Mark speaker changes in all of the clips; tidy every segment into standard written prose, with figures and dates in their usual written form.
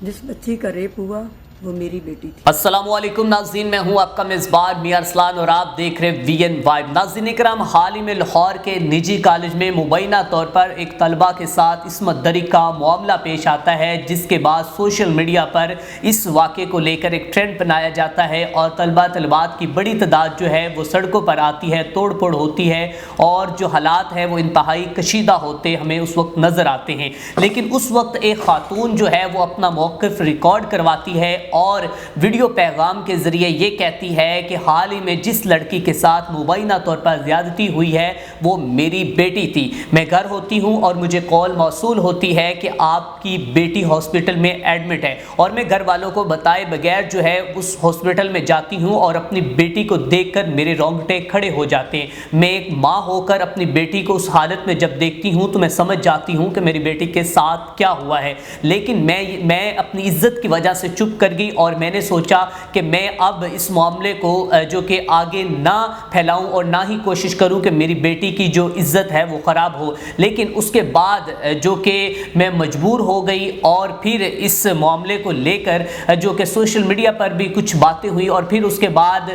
Speaker 1: जिस बच्ची का रेप हुआ वो मेरी बेटी थी।
Speaker 2: अस्सलामुअलैकुम नाज़रीन, मैं हूं आपका मेज़बान मियां अरसलान और आप देख रहे हैं वीएन वाइब। नाज़रीन इकराम, हाल ही में लाहौर के निजी कॉलेज में मुबैना तौर पर एक तलबा के साथ इस्मत दरी का मामला पेश आता है, जिसके बाद सोशल मीडिया पर इस वाक़े को लेकर एक ट्रेंड बनाया जाता है और तलबात की बड़ी तादाद जो है वो सड़कों पर आती है, तोड़ फोड़ होती है और जो हालात है वो इंतहाई कशीदा होते हमें उस वक्त नज़र आते हैं। लेकिन उस वक्त एक खातून जो है वो अपना मौक़िफ़ रिकॉर्ड करवाती है और वीडियो पैगाम के ज़रिए ये कहती है कि हाल ही में जिस लड़की के साथ मुबैना तौर पर ज़्यादती हुई है वो मेरी बेटी थी। मैं घर होती हूँ और मुझे कॉल मौसूल होती है कि आपकी बेटी हॉस्पिटल में एडमिट है और मैं घर वालों को बताए बगैर जो है उस हॉस्पिटल में जाती हूँ और अपनी बेटी को देखकर मेरे रोंगटे खड़े हो जाते हैं। मैं एक माँ होकर अपनी बेटी को उस हालत में जब देखती हूँ तो मैं समझ जाती हूँ कि मेरी बेटी के साथ क्या हुआ है। लेकिन मैं अपनी इज्जत की वजह से चुप कर गई और मैंने सोचा कि मैं अब इस मामले को जो कि आगे ना फैलाऊं और ना ही कोशिश करूं कि मेरी बेटी की जो इज़्ज़त है वो ख़राब हो। लेकिन उसके बाद जो कि मैं मजबूर हो गई और फिर इस मामले को लेकर जो कि सोशल मीडिया पर भी कुछ बातें हुई और फिर उसके बाद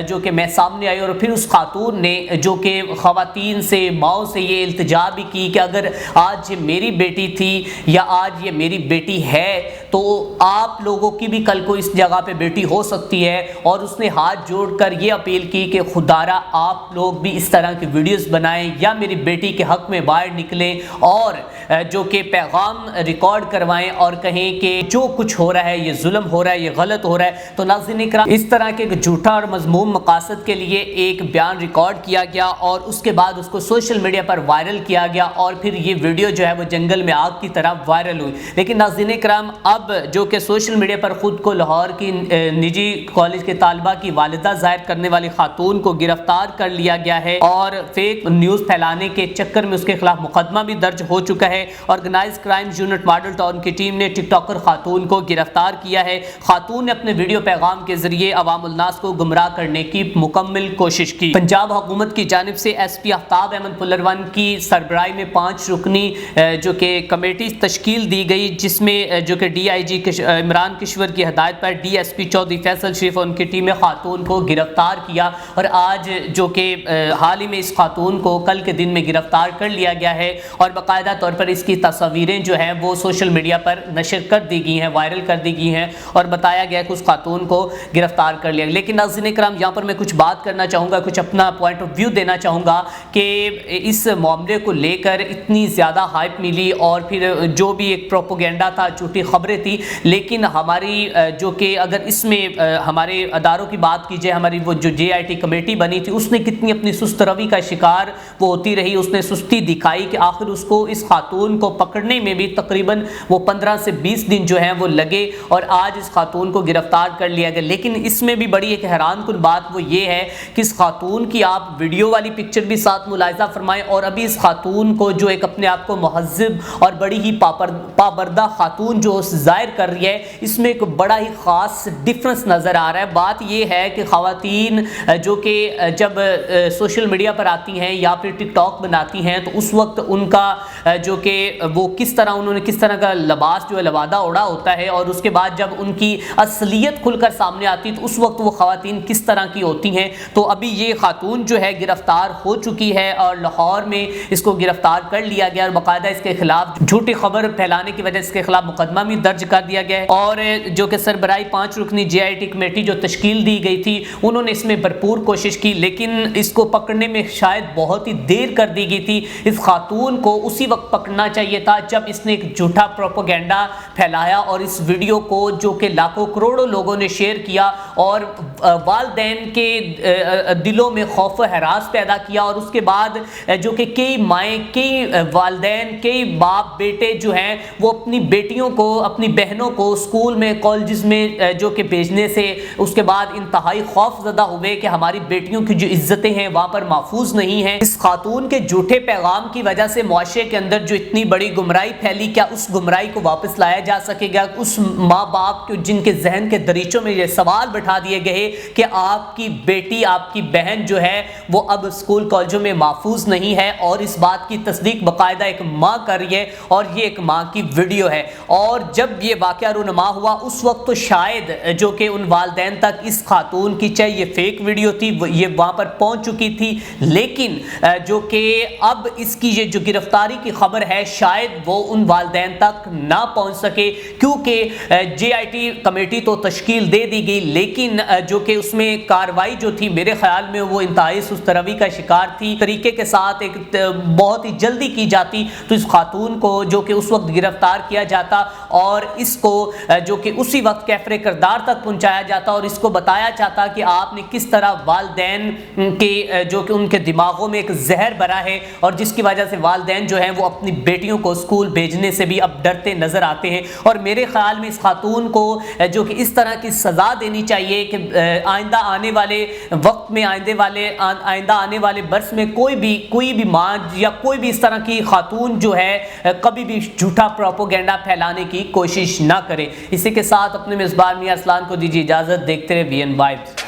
Speaker 2: जो कि मैं सामने आई और फिर उस खातून ने जो कि ख़वातीन से, माओ से ये इल्तिजा भी की कि अगर आज ये मेरी बेटी थी या आज ये मेरी बेटी है तो आप लोगों की भी कल को इस जगह पे बेटी हो सकती है। और उसने हाथ जोड़कर ये अपील की कि खुदारा आप लोग भी इस तरह की वीडियोस बनाएं या मेरी बेटी के हक में बाहर निकलें और जो कि पैगाम रिकॉर्ड करवाएं और कहें कि जो कुछ हो रहा है ये जुल्म हो रहा है, ये गलत हो रहा है। तो नाज़रीन इकराम, इस तरह के झूठा और मज़मूम मकासद के लिए एक बयान रिकॉर्ड किया गया और उसके बाद उसको सोशल मीडिया पर वायरल किया गया और फिर ये वीडियो जो है वो जंगल में आग की तरह वायरल हुई। लेकिन नाज़रीन इकराम, अब जो कि सोशल मीडिया पर खुद को लाहौर की निजी कॉलेज के तालिबा की वालिदा ज़ाहिर करने वाली खातून को गिरफ्तार कर लिया गया है और फेक न्यूज़ फैलाने के चक्कर में उसके खिलाफ मुकदमा भी दर्ज हो चुका है। Organise crime unit model town की टीम ने टिकटॉकर खातून को गिरफ्तार किया है। खातून ने अपने वीडियो पैगाम के जरिए अवामुल नास को गुमराह करने की मुकम्मल कोशिश की। पंजाब हुकूमत की जानिब से SP आफ्ताब अहमद पुलरवन की सरबराही में 5 रुकनी जो कि कमेटी तश्कील दी गई, जिसमें जो कि DIG इमरान किश्वर की हदायत पर DSP चौधरी फैसल शरीफ और उनकी टीम ने खातून को गिरफ्तार किया और आज जो कि हाल ही में इस खातून को कल के दिन में गिरफ्तार कर लिया गया है और बाकायदा तौर पर इसकी तस्वीरें जो हैं वो सोशल मीडिया पर नशर कर दी गई हैं, वायरल कर दी गई हैं और बताया गया कि उस खातून को गिरफ्तार कर लिया। लेकिन नाज़रीन इकराम, यहाँ पर मैं कुछ बात करना चाहूँगा, कुछ अपना पॉइंट ऑफ व्यू देना चाहूँगा कि इस मामले को लेकर इतनी ज़्यादा हाइप मिली और फिर जो भी एक प्रोपोगेंडा था, झूठी खबरें थी। लेकिन हमारी जो कि अगर इसमें हमारे अदारों की बात की जाए, हमारी वो जो JIT कमेटी बनी थी उसने कितनी अपनी सुस्त रवि का शिकार वो होती रही, उसने सुस्ती दिखाई कि आखिर उसको इस खातून को पकड़ने में भी तकरीबन वो 15 से 20 दिन जो हैं वो लगे और आज इस खातून को गिरफ्तार कर लिया गया। लेकिन इसमें भी बड़ी एक हैरानकुन बात वो ये है कि इस खातून की आप वीडियो वाली पिक्चर भी साथ मुलाहिजा फरमाएं और अभी इस खातून को जो एक अपने आप को महज़िब और बड़ी ही पाबर्दा खातून जो जाहिर कर रही है, इसमें एक बड़ा ही ख़ास डिफरेंस नज़र आ रहा है। बात यह है कि ख़वातीन जो कि जब सोशल मीडिया पर आती हैं या फिर टिकटॉक बनाती हैं तो उस वक्त उनका जो कि वो किस तरह का लिबास जो है लवादा ओढ़ा होता है और उसके बाद जब उनकी असलियत खुलकर सामने आती है तो उस वक्त वो ख़वातीन किस तरह की होती हैं। तो अभी ये खातून जो है गिरफ्तार हो चुकी है और लाहौर में इसको गिरफ्तार कर लिया गया और बाकायदा इसके खिलाफ झूठी खबर फैलाने की वजह से इसके खिलाफ मुकदमा भी दर्ज कर दिया गया है। और जो कि सरबराही 5 रुकनी JIT कमेटी जो तश्कील दी गई थी उन्होंने इसमें भरपूर कोशिश की, लेकिन इसको पकड़ने में शायद बहुत ही देर कर दी गई थी। इस खातून को उसी वक्त पकड़ना चाहिए था जब इसने एक झूठा प्रोपोगेंडा फैलाया और इस वीडियो को जो कि लाखों करोड़ों लोगों ने शेयर किया और वालिदैन के दिलों में खौफ व हरास पैदा किया और उसके बाद जो कि कई माएँ, कई वालिदैन, कई बाप बेटे जो हैं वो अपनी बेटियों को, अपनी बहनों को स्कूल में, कॉलेज में जो कि भेजने से उसके बाद इंतहाई खौफजदा हुए कि हमारी बेटियों की जो इज्जतें हैं वहाँ पर महफूज नहीं हैं। इस खातून के झूठे पैगाम की वजह से मुआशरे के अंदर जो इतनी बड़ी गुमराही फैली, क्या उस गुमराही को वापस लाया जा सकेगा? उस माँ बाप को जिनके जहन के दरीचों में ये सवाल बैठा दिए गए कि आपकी बेटी, आपकी बहन जो है वो अब स्कूल कॉलेजों में महफूज नहीं है और इस बात की तस्दीक बाकायदा एक माँ कर रही है और ये एक माँ की वीडियो है। और जब جب یہ واقعہ رونما ہوا اس وقت تو شاید جو کہ ان والدین تک اس خاتون کی چاہے یہ فیک ویڈیو تھی یہ وہاں پر پہنچ چکی تھی، لیکن جو کہ اب اس کی یہ جو گرفتاری کی خبر ہے شاید وہ ان والدین تک نہ پہنچ سکے، کیونکہ جے آئی ٹی کمیٹی تو تشکیل دے دی گئی، لیکن جو کہ اس میں کارروائی جو تھی میرے خیال میں وہ انتہائی سست روی کا شکار تھی۔ طریقے کے ساتھ ایک بہت ہی جلدی کی جاتی تو اس خاتون کو جو کہ اس وقت گرفتار کیا جاتا اور اس کو جو کہ اسی وقت کیفر کردار تک پہنچایا جاتا اور اس کو بتایا جاتا کہ آپ نے کس طرح والدین کے جو کہ ان کے دماغوں میں ایک زہر بھرا ہے اور جس کی وجہ سے والدین جو ہیں وہ اپنی بیٹیوں کو اسکول بھیجنے سے بھی اب ڈرتے نظر آتے ہیں۔ اور میرے خیال میں اس خاتون کو جو کہ اس طرح کی سزا دینی چاہیے کہ آئندہ آنے والے وقت میں آئندہ آنے والے برس میں کوئی بھی ماں یا کوئی بھی اس طرح کی خاتون جو ہے کبھی بھی جھوٹا پروپیگنڈا پھیلانے کی کوشش نہ کرے۔ اسی کے ساتھ اپنے میزبان میاں ارسلان کو دیجیے اجازت، دیکھتے رہے وی این وائبس۔